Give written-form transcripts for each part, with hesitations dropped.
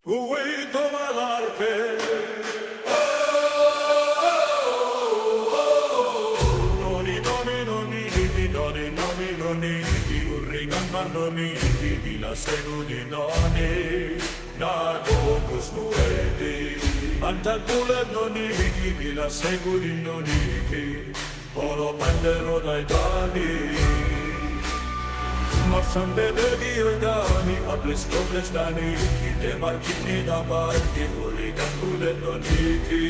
Uito malarpe, noni noni noni di noni noni noni di urrigan noni di la seguni noni na gocus nuedi anta bulan noni di la seguni noni olo pandero dai dani Marsan bedegi dani, aples koples dani, ite markini da barki, urigan bulet noniki,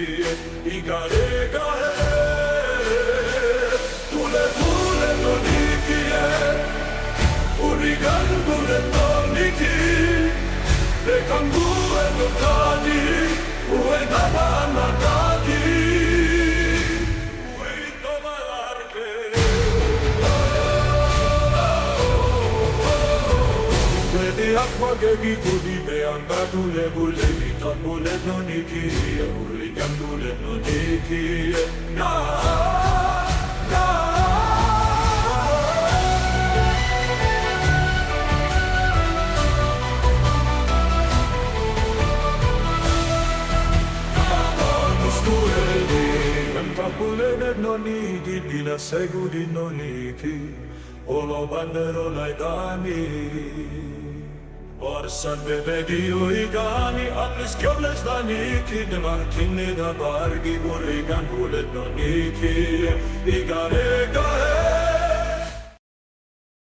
igare gare, bulet noniki, urigan bulet noniki, lekan bulet noniki, ue dama noniki. Acqua che vi cudi be andato le bulle di tombole non iki urli gandule non iki na na Capule non iki di la segudi non iki o lo banderola ai dani Orsan bebedi uigani, atlis kjolles da niki, de markini da bargi, urigan bulet no niki, igare gare.